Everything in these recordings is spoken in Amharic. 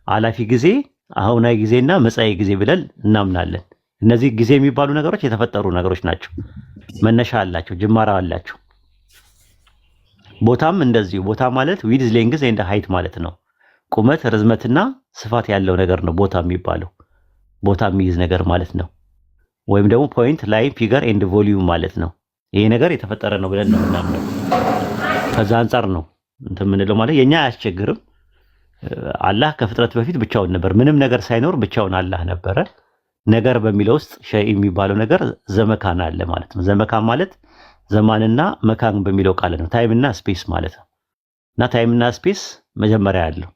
አላፊ ጊዜ፣ አሁናዊ ጊዜና መጻኢ ጊዜ ብለን እናምናለን። እነዚህ ጊዜ የሚባሉ ነገሮች የተፈጠሩ ነገሮች ናቸው። መነሻ አላቸው፣ ጅማራ አላቸው። ቦታም እንደዚሁ። ቦታ ማለት ዊድዝ ሌንግዝ ኤንድ ሃይት ማለት ነው። ቁመት ርዝመትና ስፋት ያለው ነገር ነው ቦታ የሚባለው። ቦታ የሚይዝ ነገር ማለት ነው። ወይም ደግሞ ፖይንት ላይን ፊገር ኤንድ ቮሊዩም ማለት ነው። ይሄ ነገር የተፈጠረ ነው ብለን ነው የምናምነው። ከዛ አንጻር ነው እንትን የምንለው ማለት የኛ አያስቸግርም። አላህ ከፍጥረት በፊት ብቻውን ነበር። ምንም ነገር ሳይኖር ብቻውን አላህ ነበረ። ነገር በሚለው ውስጥ ሸይ የሚባለው ነገር ዘመካን አለ ማለት ነው። ዘመካን ማለት ዘማንና መካን በሚለው ቃል ነው። ታይምና ስፔስ ማለት ነው። እና ታይምና ስፔስ መጀመሪያ አለው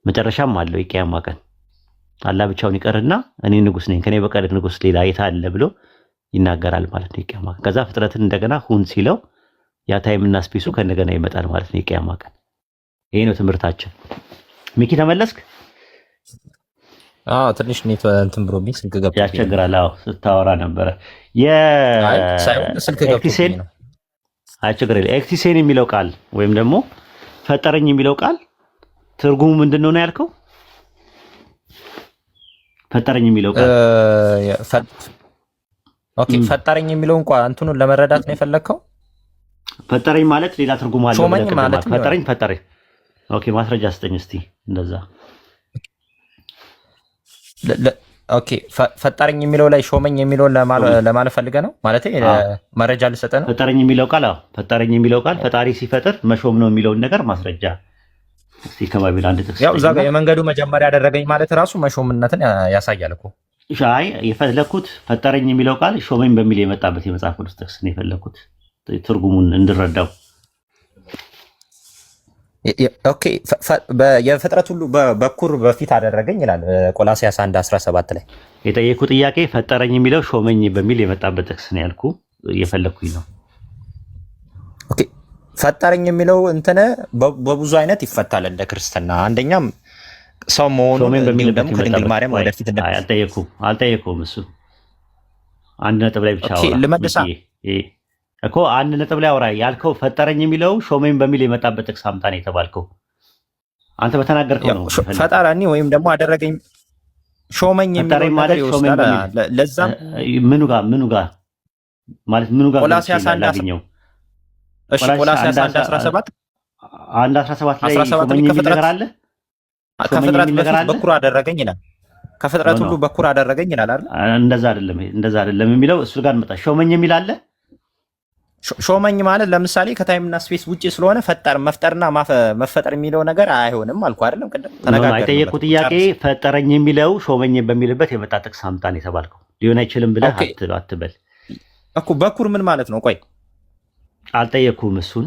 መጨረሻም አለው። የቂያማ ቀን አላህ ብቻውን ይቀርና እኔ ንጉስ ነኝ ከኔ በቀር ንጉስ ሌላ የት አለ ብሎ ይናገራል ማለት ነው። የቂያማ ቀን ከዛ ፍጥረትን እንደገና ሁን ሲለው ያ ታይምና ስፔሱ ከእንደገና ይመጣል ማለት ነው። የቂያማ ቀን ይሄ ነው ትምህርታችን። ሚኪ ተመለስክ? ትንሽ ኔት እንትን ብሎብኝ ስልክ ገብቶ ያስቸግራል። ስታወራ ነበረ ኤክቲሴን የሚለው ቃል ወይም ደግሞ ፈጠረኝ የሚለው ቃል ትርጉሙ ምንድን ነው ያልከው? ፈጠረኝ የሚለው ቃል ኦኬ፣ ፈጠረኝ የሚለው እንኳን እንትኑን ለመረዳት ነው የፈለግከው? ፈጠረኝ ማለት ሌላ ትርጉም አለው ማለት ፈጠረኝ። ኦኬ፣ ማስረጃ ስጠኝ እስቲ እንደዛ። ኦኬ፣ ፈጠረኝ የሚለው ላይ ሾመኝ የሚለውን ለማለት ፈልገህ ነው ማለት መረጃ ልሰጠህ ነው። ፈጠረኝ የሚለው ቃል ፈጠረኝ የሚለው ቃል ፈጣሪ ሲፈጥር መሾም ነው የሚለውን ነገር ማስረጃ እስቲ ከባቢል አንድ ጥቅስ። ያው እዛ ጋር የመንገዱ መጀመሪያ ያደረገኝ ማለት ራሱ መሾምነትን ያሳያል እኮ። አይ የፈለኩት ፈጠረኝ የሚለው ቃል ሾመኝ በሚል የመጣበት የመጽሐፍ ቅዱስ ጥቅስ ነው የፈለኩት ትርጉሙን እንድረዳው። ኦኬ፣ የፍጥረት ሁሉ በኩር በፊት አደረገኝ ይላል ቆላስይስ 1:17 ላይ። የጠየኩ ጥያቄ ፈጠረኝ የሚለው ሾመኝ በሚል የመጣበት ጥቅስ ነው ያልኩ እየፈለኩኝ ነው። ኦኬ፣ ፈጠረኝ የሚለው እንትን በብዙ አይነት ይፈታል እንደ ክርስትና። አንደኛም ሰው መሆኑ እንዲሁም ደግሞ ከድንግል ማርያም ወደፊት አልጠየኩም። እሱ አንድ ነጥብ ላይ ብቻ ልመልሳ እኮ አንድ ነጥብ ላይ አውራ ያልከው ፈጠረኝ የሚለው ሾመኝ በሚል የመጣበት ጥቅስ አምጣ ነው የተባልከው። አንተ በተናገርከው ነው ፈጠረኝ ወይም ደግሞ አደረገኝ ሾመኝ የሚለው ማለት ይወስዳል። ለዛም ምኑ ጋር ማለት ምኑ ጋር ቆላስይስ 1:17 እሺ፣ ቆላስይስ 1:17 ላይ ሾመኝ የሚል ነገር አለ። ከፍጥረት በፊት በኩር አደረገኝ ይላል። ከፍጥረት ሁሉ በኩር አደረገኝ ይላል አይደል? እንደዛ አይደለም የሚለው እሱ ጋር እንመጣ። ሾመኝ የሚል አለ። ሾመኝ ማለት ለምሳሌ ከታይምና ስፔስ ውጪ ስለሆነ መፍጠርና መፈጠር የሚለው ነገር አይሆንም አልኩ አይደለም? ቅድም ተነጋገርን። አይጠየቁ ጥያቄ ፈጠረኝ የሚለው ሾመኝ በሚልበት የመጣ ጥቅስ አምጣ ነው የተባልከው። ሊሆን አይችልም ብለህ አትበል እኮ። በኩር ምን ማለት ነው? ቆይ አልጠየኩም እሱን።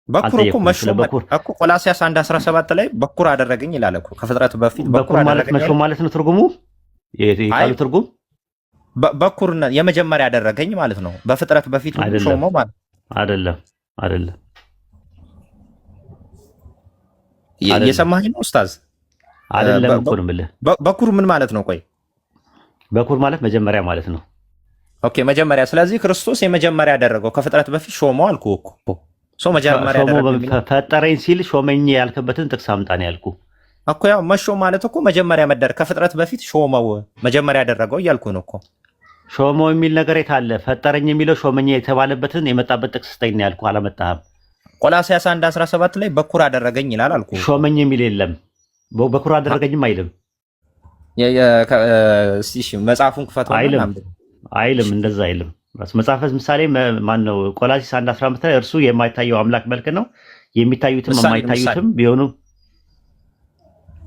በኩር እኮ መሾም እኮ ቆላስይስ 1:17 ላይ በኩር አደረገኝ ይላል እኮ። ከፍጥረት በፊት በኩር ማለት መሾም ማለት ነው ትርጉሙ። የቃሉ ትርጉም በኩር የመጀመሪያ አደረገኝ ማለት ነው። በፍጥረት በፊት ሾመው ማለት አይደለም። እየሰማኸኝ ነው ኡስታዝ? አይደለም እኮ ነው የምልህ። በኩር ምን ማለት ነው? ቆይ በኩር ማለት መጀመሪያ ማለት ነው። ኦኬ፣ መጀመሪያ። ስለዚህ ክርስቶስ የመጀመሪያ ያደረገው ከፍጥረት በፊት ሾመው አልኩህ እኮ። መጀመሪያ ፈጠረኝ ሲል ሾመኝ ያልክበትን ጥቅስ አምጣ ነው ያልኩህ እኮ። ያው መሾም ማለት እኮ መጀመሪያ ከፍጥረት በፊት ሾመው መጀመሪያ ያደረገው እያልኩ ነው እኮ። ሾመው የሚል ነገር የት አለ? ፈጠረኝ የሚለው ሾመኝ የተባለበትን የመጣበት ጥቅስ ስጠኝ ነው ያልኩህ። አላመጣህም። ቆላስይስ 1:17 ላይ በኩር አደረገኝ ይላል አልኩህ። ሾመኝ የሚል የለም። በኩር አደረገኝም አይልም። እሺ መጽሐፉን ክፈተው አይልም። እንደዛ አይልም። መጽሐፈ ምሳሌ ማን ነው? ቆላስይስ 1:15 ላይ እርሱ የማይታየው አምላክ መልክ ነው፣ የሚታዩትም የማይታዩትም ቢሆኑ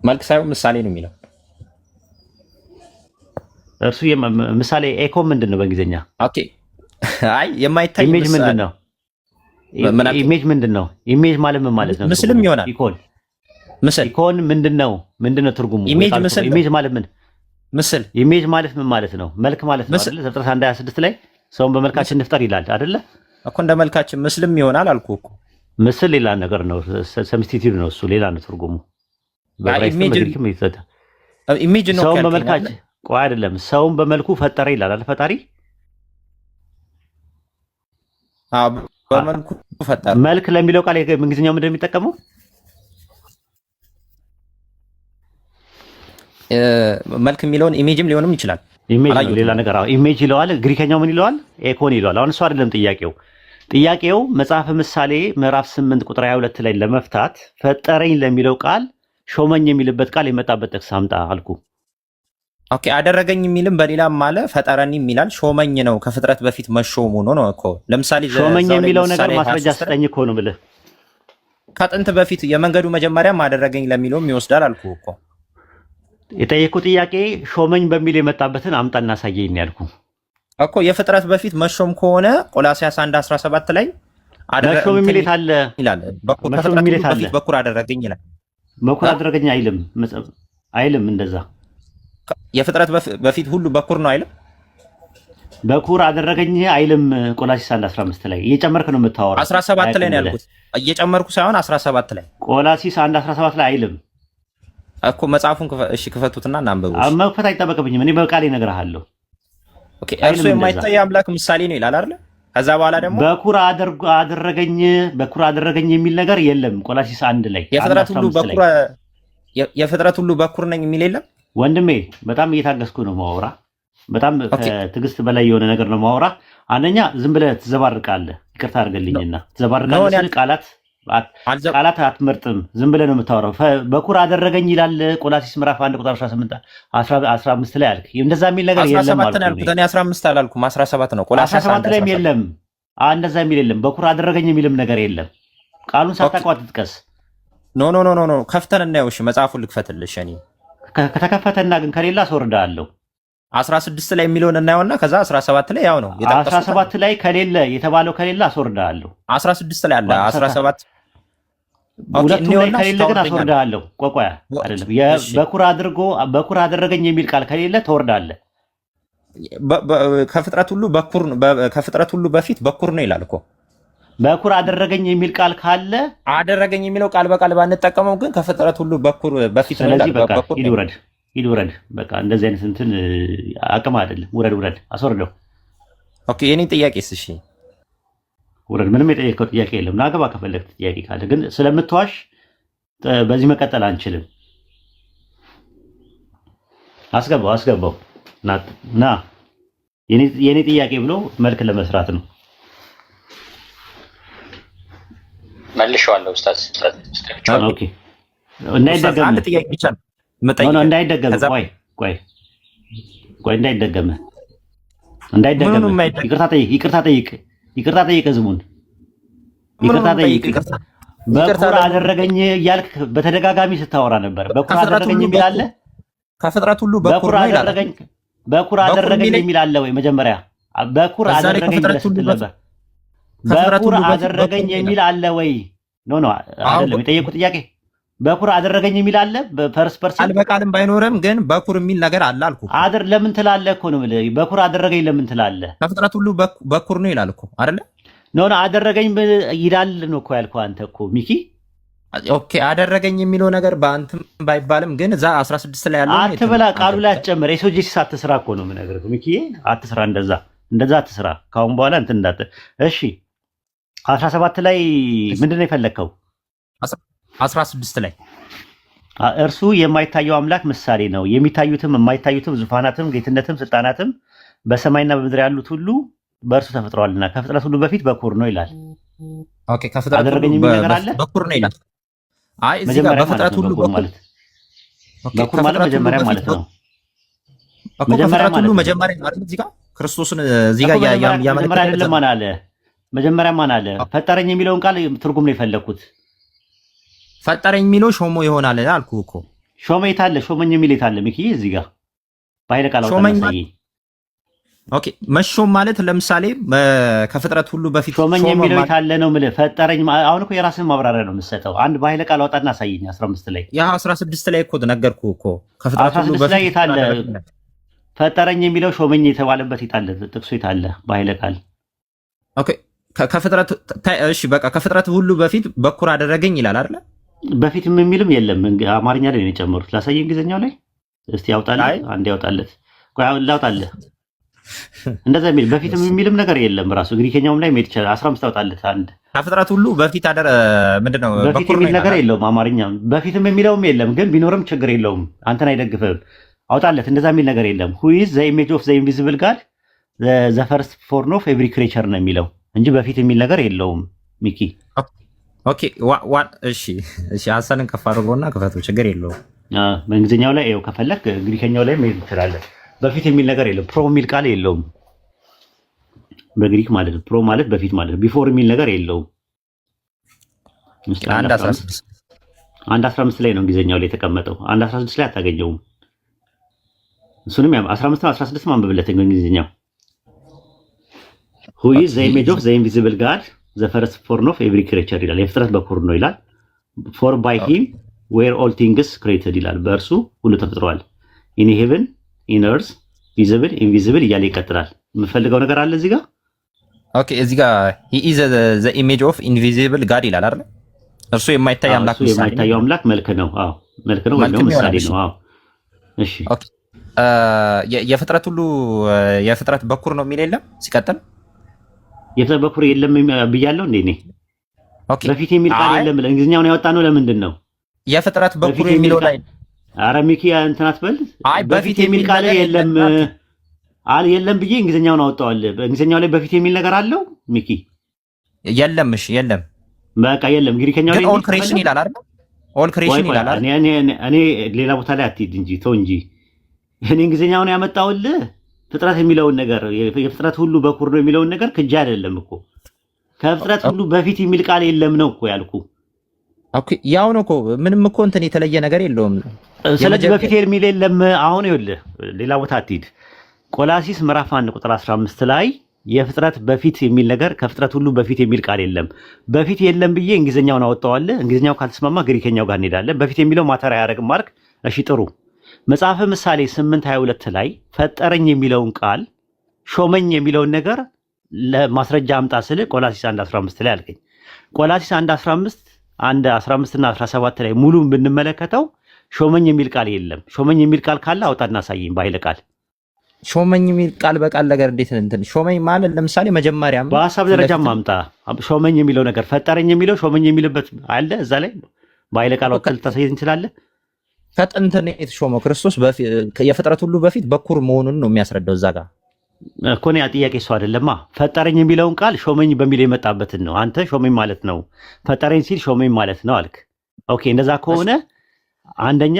መልክ ሳይሆን ምሳሌ ነው የሚለው። እርሱ ምሳሌ ኤኮ ምንድን ነው በእንግሊዝኛ? ኦኬ፣ አይ የማይታይ ኢሜጅ ምንድን ነው? ኢሜጅ ምንድን ነው? ኢሜጅ ማለት ምን ማለት ነው? ምስልም ይሆናል። ኢኮን ምንድን ነው ትርጉሙ? ኢሜጅ ማለት ምን? ምስል። ኢሜጅ ማለት ምን ማለት ነው? መልክ ማለት ነው አይደል? ዘፍጥረት 1:26 ላይ ሰውን በመልካችን እንፍጠር ይላል አይደለ እኮ። እንደ መልካችን ምስልም ይሆናል አልኩህ እኮ። ምስል ሌላ ነገር ነው፣ ሰብስቲቲዩት ነው እሱ፣ ሌላ ነው ትርጉሙ። ኢሜጅ ነው ሰውን በመልካችን ቆይ አይደለም፣ ሰውን በመልኩ ፈጠረ ይላል አይደል? ፈጣሪ በመልኩ ፈጠረ። መልክ ለሚለው ቃል እንግሊዝኛው ምንድን ነው የሚጠቀመው? መልክ የሚለውን ኢሜጅም ሊሆንም ይችላል። ኢሜጅ ነው ሌላ ነገር። አዎ ኢሜጅ ይለዋል። ግሪከኛው ምን ይለዋል? ኤኮን ይለዋል። አሁን እሱ አይደለም ጥያቄው። ጥያቄው መጽሐፈ ምሳሌ ምዕራፍ 8 ቁጥር 22 ላይ ለመፍታት ፈጠረኝ ለሚለው ቃል ሾመኝ የሚልበት ቃል የመጣበት ጥቅስ አምጣ አልኩ። ኦኬ አደረገኝ የሚልም በሌላም ማለ ፈጠረኝ የሚላል ሾመኝ ነው ከፍጥረት በፊት መሾሙ ነው እኮ። ለምሳሌ ሾመኝ የሚለው ነገር ማስረጃ ስጠኝ እኮ ነው ብለህ ከጥንት በፊት የመንገዱ መጀመሪያ አደረገኝ ለሚለውም ይወስዳል አልኩ እኮ። የጠየቁ ጥያቄ ሾመኝ በሚል የመጣበትን አምጣ እናሳየኝ ያልኩ እኮ። የፍጥረት በፊት መሾም ከሆነ ቆላስይስ 1:17 ላይ መሾም የሚል አለ ይላል። በፊት በኩር አደረገኝ ይላል። በኩር አደረገኝ አይልም እንደዛ። የፍጥረት በፊት ሁሉ በኩር ነው አይልም። በኩር አደረገኝ አይልም። ቆላስይስ 1:15 ላይ እየጨመርክ ነው የምታወራው። 17 ላይ ነው ያልኩት፣ እየጨመርኩ ሳይሆን 17 ላይ። ቆላስይስ 1:17 ላይ አይልም እኮ። መጽሐፉን እሺ ክፈቱትና እናንብቡ። መክፈት አይጠበቅብኝም፣ እኔ በቃሌ እነግርሃለሁ። ኦኬ እርሱ የማይታይ አምላክ ምሳሌ ነው ይላል አይደል? ከዛ በኋላ ደግሞ በኩር አደረገኝ የሚል ነገር የለም። ቆላስይስ 1 ላይ የፍጥረት ሁሉ በኩር ነኝ የሚል የለም። ወንድሜ በጣም እየታገስኩ ነው ማወራ። በጣም ከትዕግስት በላይ የሆነ ነገር ነው ማወራ። አንደኛ ዝም ብለህ ትዘባርቃለህ። ይቅርታ አድርገልኝና ትዘባርቃለህ። ቃላት አትመርጥም። ዝም ብለህ ነው የምታወራው። በኩር አደረገኝ ይላል ቆላስይስ ምዕራፍ 1 ቁጥር 15 ላይ አልክ። እንደዛ የሚል ነገር የለም አልኩ። እኔ 15 አላልኩም 17 ነው። ቆላስይስ 17 ላይም የለም እንደዛ የሚል የለም። በኩር አደረገኝ የሚልም ነገር የለም። ቃሉን ሳታውቀው አትጥቀስ። ኖ ከፍተን እናየው። እሺ መጽሐፉን ልክፈትልሽ። እኔ ከተከፈተና ግን ከሌላ አስወርዳለሁ። 16 ላይ የሚለውን እናየውና ከዛ 17 ላይ ያው ነው የጠቀስኩት። 17 ላይ ከሌለ የተባለው ከሌለ አስወርዳለሁ። 16 ላይ አለ 17 ሁለቱም ላይ ከሌለ ግን አስወርዳለሁ። ቆቆያ አይደለም በኩር አደረገኝ የሚል ቃል ከሌለ ተወርዳለህ። ከፍጥረት ሁሉ በፊት በኩር ነው ይላል እኮ። በኩር አደረገኝ የሚል ቃል ካለ አደረገኝ የሚለው ቃል በቃል ባንጠቀመው ግን ከፍጥረት ሁሉ በኩር በፊት ነው ይላል። በቃ ሂድ ውረድ። በቃ እንደዚህ አይነት እንትን አቅም አይደለም። ውረድ፣ አስወርደው። ኦኬ የኔ ጥያቄስ? እሺ ውረድ። ምንም የጠየቀው ጥያቄ የለም። ናገባ ከፈለግት ጥያቄ ካለ ግን ስለምትዋሽ በዚህ መቀጠል አንችልም። አስገባው ና የኔ ጥያቄ ብሎ መልክ ለመስራት ነው። መልሼዋለሁ ኡስታዝ። ኦኬ እንዳይደገም አንድ ጥያቄ ብቻ ነው እንዳይደገም። ቆይ እንዳይደገም። ይቅርታ ጠይቅ ህዝቡን። ይቅርታ ጠይቅ። በኩር አደረገኝ እያልክ በተደጋጋሚ ስታወራ ነበር። በኩር አደረገኝ የሚል አለ። ከፍጥረት ሁሉ በኩር አደረገኝ የሚል አለ ወይ? መጀመሪያ በኩር አደረገኝ ስትል ነበር። በኩር አደረገኝ የሚል አለ ወይ? ኖ አይደለም የጠየቁት ጥያቄ። በኩር አደረገኝ የሚል አለ። በፈርስ ፐርሰን ቃል በቃልም ባይኖርም ግን በኩር የሚል ነገር አለ አልኩ። ለምን ትላለህ እኮ ነው የምልህ። በኩር አደረገኝ ለምን ትላለህ? ከፍጥረት ሁሉ በኩር ነው ይላል እኮ አይደለ? ኖ አደረገኝ ይላል ነው እኮ ያልኩህ አንተ እኮ ሚኪ። ኦኬ አደረገኝ የሚለው ነገር በአንተም ባይባልም ግን እዛ 16 ላይ ያለው አትበላ። ቃሉ ላይ አትጨምር። ኤሶጂሲስ አትስራ እኮ ነው የምነግርህ ሚኪ። አትስራ፣ እንደዛ አትስራ። ካሁን በኋላ እንትን እንዳት። እሺ 17 ላይ ምንድነው የፈለግከው? 16 ላይ እርሱ የማይታየው አምላክ ምሳሌ ነው። የሚታዩትም የማይታዩትም ዙፋናትም ጌትነትም ስልጣናትም በሰማይና በምድር ያሉት ሁሉ በእርሱ ተፈጥረዋልና ከፍጥረት ሁሉ በፊት በኩር ነው ይላል። ኦኬ ከፍጥረት ሁሉ በኩር ነው ይላል። አይ እዚህ ጋር በፍጥረት ሁሉ በኩር ማለት መጀመሪያ ማለት ነው። ከፍጥረት ሁሉ መጀመሪያ ማለት እዚህ ጋር ክርስቶስን እዚህ ጋር ያመለከተ አይደለም። ማን አለ? መጀመሪያ ማን አለ? ፈጠረኝ የሚለውን ቃል ትርጉም ነው የፈለኩት። ፈጠረኝ የሚለው ሾሞ ይሆናል አልኩ እኮ። ሾመ የታለ? ሾመኝ የሚል የታለ? ሚኪ እዚህ ጋር ባይለ ቃል አውጣ። ኦኬ መሾም ማለት ለምሳሌ ከፍጥረት ሁሉ በፊት ሾመኝ የሚለው የታለ ነው የምልህ። ፈጠረኝ አሁን እኮ የራስህን ማብራሪያ ነው የምትሰጠው። አንድ ባይለ ቃል አውጣና አሳየኝ። 15 ላይ ያ 16 ላይ እኮ ነገርኩህ እኮ። ከፍጥረት ሁሉ በፊት ላይ የታለ? ፈጠረኝ የሚለው ሾመኝ የተባለበት የታለ? ጥቅሱ የታለ? ባይለ ቃል ኦኬ ከፍጥረት እሺ በቃ ከፍጥረት ሁሉ በፊት በኩር አደረገኝ ይላል አይደል? በፊትም የሚልም የለም። አማርኛ ላይ ነው የጨመሩት። ላሳየህ እንግሊዝኛው ላይ እስቲ ያውጣልህ። አንዴ ያውጣለት። ቆይ ላውጣልህ። እንደዛ የሚል በፊትም የሚልም ነገር የለም። ራሱ ግሪከኛውም ላይ ሜት ይችላል። 15 ያውጣልህ። አንድ ከፍጥረት ሁሉ በፊት ምንድነው በፊት የሚል ነገር የለውም። አማርኛ በፊትም የሚለውም የለም። ግን ቢኖርም ችግር የለውም። አንተን አይደግፍም። አውጣለት። እንደዛ የሚል ነገር የለም። who is the image of the invisible God the first born of every creature ነው የሚለው እንጂ በፊት የሚል ነገር የለውም። ሚኪ ኦኬ እሺ ሀሳንን ከፍ አድርጎና ክፈቱ፣ ችግር የለውም። በእንግሊዝኛው ላይ ይኸው ከፈለክ ግሪከኛው ላይ መሄድ ትችላለህ። በፊት የሚል ነገር የለም። ፕሮ የሚል ቃል የለውም በግሪክ ማለት ነው። ፕሮ ማለት በፊት ማለት ነው። ቢፎር የሚል ነገር የለውም። አንድ 15 ላይ ነው እንግሊዝኛው ላይ የተቀመጠው። አንድ 16 ላይ አታገኘውም። እሱንም 15 እና 16 ማንበብለት እንግሊዝኛው who is the image of the invisible God the first born of every creature ይላል። የፍጥረት በኩር ነው ይላል። for by him were all things created ይላል። በእርሱ ሁሉ ተፈጥሯል። in heaven in earth visible invisible እያለ ይቀጥላል። የምፈልገው ነገር አለ እዚህ ጋር። ኦኬ እዚህ ጋር he is the image of invisible God ይላል አይደል? እርሱ የማይታይ አምላክ ምሳሌ፣ የማይታየው አምላክ መልክ ነው። አዎ መልክ ነው ወይም ምሳሌ ነው። አዎ እሺ ኦኬ የፍጥረት ሁሉ የፍጥረት በኩር ነው የሚል የለም። ሲቀጥል የፍጥረት በኩር የለም ብያለሁ እንዴ እኔ? ኦኬ በፊት የሚል ቃል የለም ብለን እንግሊዝኛውን ያወጣ ነው። ለምንድን ነው የፍጥረት በኩር የሚለው ላይ? ኧረ ሚኪ እንትን አትበል። በፊት የሚል ቃል የለም የለም ብዬ እንግሊዝኛውን አወጣዋል። በእንግሊዝኛው ላይ በፊት የሚል ነገር አለው ሚኪ? የለም። እሺ የለም፣ በቃ የለም። ግሪከኛው ላይ ኦል ክሬሽን ይላል አይደል? ኦል ክሬሽን ይላል አይደል? እኔ ሌላ ቦታ ላይ አትሂድ እንጂ ተው እንጂ። እኔ እንግሊዝኛውን ያመጣውልህ ፍጥረት የሚለውን ነገር የፍጥረት ሁሉ በኩር ነው የሚለውን ነገር ክጄ አይደለም እኮ። ከፍጥረት ሁሉ በፊት የሚል ቃል የለም ነው እኮ ያልኩ። ኦኬ ያው ነው እኮ፣ ምንም እኮ እንትን የተለየ ነገር የለውም። ስለዚህ በፊት የሚል የለም። አሁን ይኸውልህ ሌላ ቦታ አትሂድ። ቆላሲስ ምዕራፍ 1 ቁጥር 15 ላይ የፍጥረት በፊት የሚል ነገር ከፍጥረት ሁሉ በፊት የሚል ቃል የለም። በፊት የለም ብዬ እንግሊዝኛውን አወጣዋለሁ። እንግሊዝኛው ካልተስማማ ግሪከኛው ጋር እንሄዳለን። በፊት የሚለው ማተር አያደርግም ማርክ። እሺ ጥሩ። መጽሐፈ ምሳሌ 8:22 ላይ ፈጠረኝ የሚለውን ቃል ሾመኝ የሚለውን ነገር ለማስረጃ አምጣ ስል ቆላሲስ 1:15 ላይ አልከኝ። ቆላሲስ 1:15 እና 17 ላይ ሙሉን ብንመለከተው ሾመኝ የሚል ቃል የለም። ሾመኝ የሚል ቃል ካለ አውጣና አሳየኝ ባይለ ቃል። ሾመኝ የሚል ቃል በቃል ነገር እንዴት እንትን ሾመኝ ማለት ለምሳሌ መጀመሪያም በሐሳብ ደረጃ ማምጣ ሾመኝ የሚለው ነገር ፈጠረኝ የሚለው ሾመኝ የሚልበት አለ እዛ ላይ ባይለ ቃል ወጥተህ ልታሳየኝ እንችላለን። ከጥንት ነው የተሾመው ክርስቶስ የፍጥረት ሁሉ በፊት በኩር መሆኑን ነው የሚያስረዳው እዛ ጋር እኮ ነው። ጥያቄ እሱ አይደለማ። ፈጠረኝ የሚለውን ቃል ሾመኝ በሚል የመጣበትን ነው። አንተ ሾመኝ ማለት ነው ፈጠረኝ ሲል ሾመኝ ማለት ነው አልክ። ኦኬ እንደዛ ከሆነ አንደኛ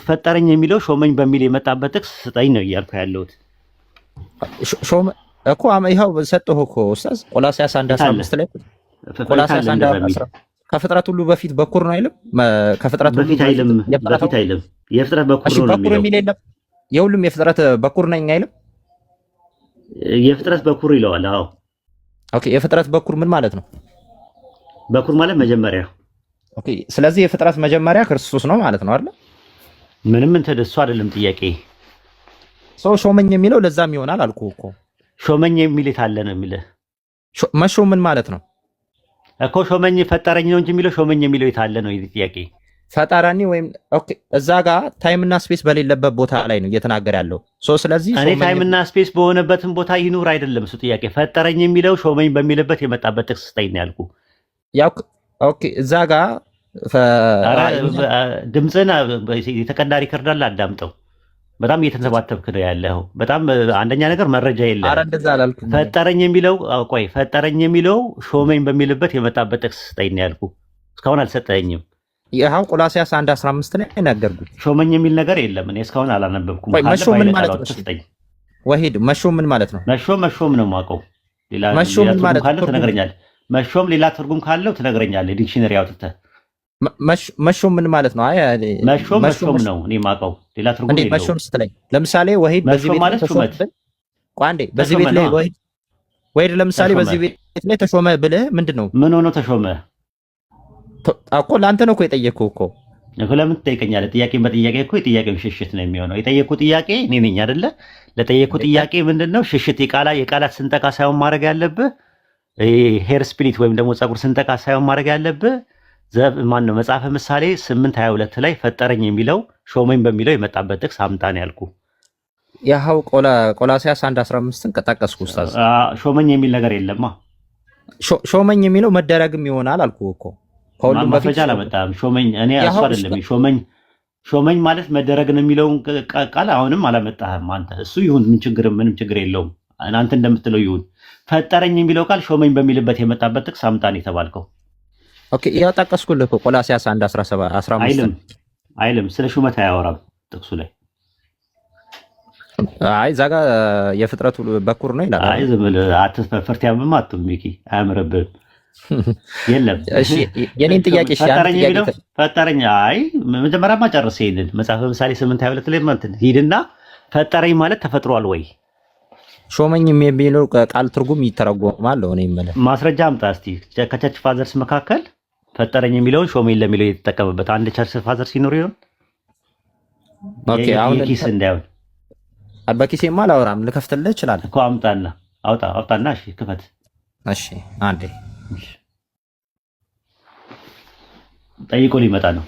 ፈጠረኝ የሚለው ሾመኝ በሚል የመጣበት ጥቅስ ስጠኝ ነው እያልኩ ያለሁት። ሾመ እኮ ይኸው ሰጠሁ እኮ ኡስታዝ። ቆላስይስ 1:15 ላይ ቆላስይስ 1:15 ከፍጥረት ሁሉ በፊት በኩር ነው አይልም? ከፍጥረት ሁሉ በፊት አይልም። በፊት አይልም። የፍጥረት በኩር ነው በኩር የሚል የለም። የሁሉም የፍጥረት በኩር ነኝ አይልም? የፍጥረት በኩር ይለዋል። አዎ ኦኬ። የፍጥረት በኩር ምን ማለት ነው? በኩር ማለት መጀመሪያ። ኦኬ። ስለዚህ የፍጥረት መጀመሪያ ክርስቶስ ነው ማለት ነው አይደል? ምንም እንትን እሱ አይደለም ጥያቄ። ሰው ሾመኝ የሚለው ለዛም ይሆናል አልኩህ እኮ። ሾመኝ የሚል የታለ ነው የሚልህ? መሾም ምን ማለት ነው እኮ? ሾመኝ ፈጠረኝ ነው እንጂ የሚለው ሾመኝ የሚለው የታለ ነው ይሄ ጥያቄ። ፈጠረኝ ወይም ኦኬ፣ እዛ ጋር ታይምና ስፔስ በሌለበት ቦታ ላይ ነው እየተናገረ ያለው። ስለዚህ እኔ ታይምና ስፔስ በሆነበትም ቦታ ይኑር አይደለም እሱ ጥያቄ። ፈጠረኝ የሚለው ሾመኝ በሚልበት የመጣበት ጥቅስ ስጠኝ ነው ያልኩህ። ያው ኦኬ፣ እዛ ጋር ድምፅህን የተቀዳ ሪከርድ አለ አዳምጠው። በጣም እየተንሰባተብክ ነው ያለው። በጣም አንደኛ ነገር መረጃ የለም። ኧረ እንደዛ አላልኩም። ፈጠረኝ የሚለው ቆይ ፈጠረኝ የሚለው ሾመኝ በሚልበት የመጣበት ጥቅስ ስጠኝ ነው ያልኩህ። እስካሁን አልሰጠኝም። ይኸው ቆላስይስ 1:15 ላይ ነገርኩህ። ሾመኝ የሚል ነገር የለም። እኔ እስካሁን አላነበብኩም። መሾም ምን ማለት ነው? ወሂድ መሾም ምን ማለት ነው? መሾም ነው የማውቀው። ሌላ መሾም ምን ማለት ነው ትነግረኛለህ? መሾም ሌላ ትርጉም ካለው ትነግረኛለህ። ዲክሽነሪ አውጥተህ መሾም ምን ማለት ነው? አይ መሾም ነው እኔ የማውቀው። ሌላ ትርጉም የለውም። መሾም ስትለኝ ለምሳሌ ወሂድ በዚህ ቤት ማለት ሹመት ቋንዴ በዚህ ቤት ላይ ወሂድ ለምሳሌ በዚህ ቤት ላይ ተሾመ ብለህ ምንድነው? ምን ሆኖ ተሾመ እኮ ለአንተ ነው እኮ የጠየቅኩህ እኮ። ለምን ትጠይቀኛለህ? ጥያቄን በጥያቄ እኮ የጥያቄው ሽሽት ነው የሚሆነው። የጠየቅኩህ ጥያቄ እኔ ነኝ አይደለ? ለጠየቅኩህ ጥያቄ ምንድነው ሽሽት? የቃላት ስንጠቃ ሳይሆን ማድረግ ያለብህ ሄር ስፕሊት ወይም ደግሞ ፀጉር ስንጠቃ ሳይሆን ማድረግ ያለብህ ማነው መጽሐፈ ምሳሌ 8:22 ላይ ፈጠረኝ የሚለው ሾመኝ በሚለው የመጣበት ጥቅስ አምጣ ነው ያልኩህ። ያው ቆላስይስ 1:15ን ከጠቀስኩ ኡስታዝ። ሾመኝ የሚል ነገር የለማ። ሾመኝ የሚለው መደረግም ይሆናል አልኩህ እኮ። ከሁሉም በፊት ማስረጃ አላመጣም። ሾመኝ እኔ እሱ አይደለም ሾመኝ ሾመኝ ማለት መደረግ ነው የሚለውን ቃል አሁንም አላመጣህም አንተ። እሱ ይሁን ምንም ችግር የለውም። አንተ እንደምትለው ይሁን። ፈጠረኝ የሚለው ቃል ሾመኝ በሚልበት የመጣበት ጥቅስ አምጣን የተባልከው። ኦኬ ያው ጠቀስኩልህ እኮ ቆላስይስ 1:17-15 አይልም። ስለ ሹመት አያወራም ጥቅሱ ላይ። አይ እዛ ጋር የፍጥረቱ በኩር ነው ይላል። አይ ዝም ብለህ አትፈርት ያምም አትም ሚኪ አያምርብህም። የለም እሺ የኔን ጥያቄ እሺ ፈጠረኝ። አይ መጀመሪያማ ጨርሰህ ይሄንን መጽሐፈ ምሳሌ 8:22 ላይ ማለት ሂድና ፈጠረኝ ማለት ተፈጥሯል ወይ ሾመኝ የሚለው ቃል ትርጉም ይተረጎማል ነው የሚለው። ማስረጃ አምጣ እስቲ። ከቸርች ፋዘርስ መካከል ፈጠረኝ የሚለውን ሾመኝ ለሚለው የተጠቀመበት አንድ ቸርች ፋዘር ሲኖር ይሆን? ኦኬ አሁን ኪስ እንዳይሆን በኪሴማ አላወራም። ልከፍትልህ እችላለሁ እኮ አምጣና አውጣና። እሺ ክፈት። እሺ አንዴ ጠይቆ ሊመጣ ነው።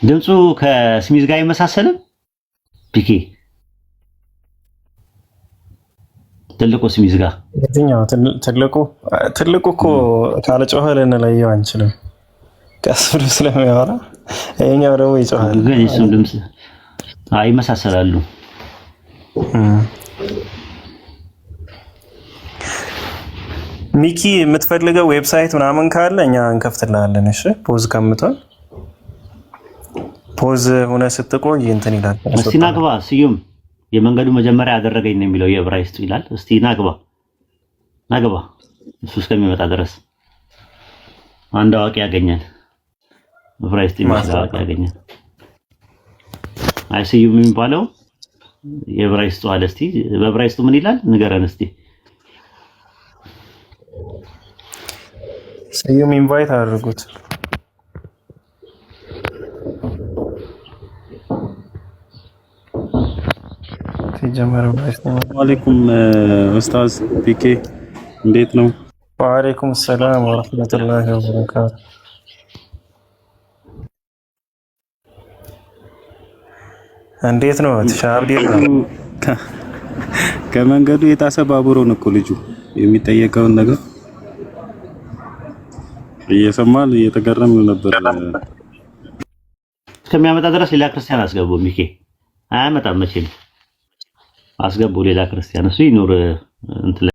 ድምፁ ከስሚዝ ጋር አይመሳሰልም። ፒኬ ትልቁ ስሚዝ ጋር የትኛው ትልቁ እኮ ካለ ጮኸ ልንለየው አንችልም። ቀስ ብሎ ስለሚያወራ ይኸኛው ደግሞ ይጮሃል። ግን እሱም ድምፅ ይመሳሰላሉ። ሚኪ የምትፈልገው ዌብሳይት ምናምን ካለ እኛ እንከፍትልሃለን። እሺ ፖዝ ከምትሆን ፖዝ ሆነ ስትቆይ እንትን ይላል። እስቲ ናግባ ስዩም የመንገዱ መጀመሪያ ያደረገኝ ነው የሚለው የዕብራይስጡ ይላል። እስቲ ናግባ እሱ እስከሚመጣ ድረስ አንድ አዋቂ ያገኛል። ዕብራይስጥ የሚመስል አዋቂ ያገኛል። አይ ስዩም የሚባለው የዕብራይስጡ አለ። እስቲ በዕብራይስጡ ምን ይላል ንገረን እስቲ። ስዩም ኢንቫይት አድርጉት። ወአለይኩም ኡስታዝ ፒኬ እንዴት ነው? ወአለይኩም ሰላም ወራህመቱላሂ ወበረካቱ። እንዴት ነው? ተሻብዲ ከመንገዱ የጣሰ ባቡሮን እኮ ልጁ የሚጠየቀውን ነገር እየሰማል እየተገረም ነበር። እስከሚያመጣ ድረስ ሌላ ክርስቲያን አስገቡ። ሚኬ አያመጣም መቼም። አስገቡ ሌላ ክርስቲያን እሱ ይኑር እንትን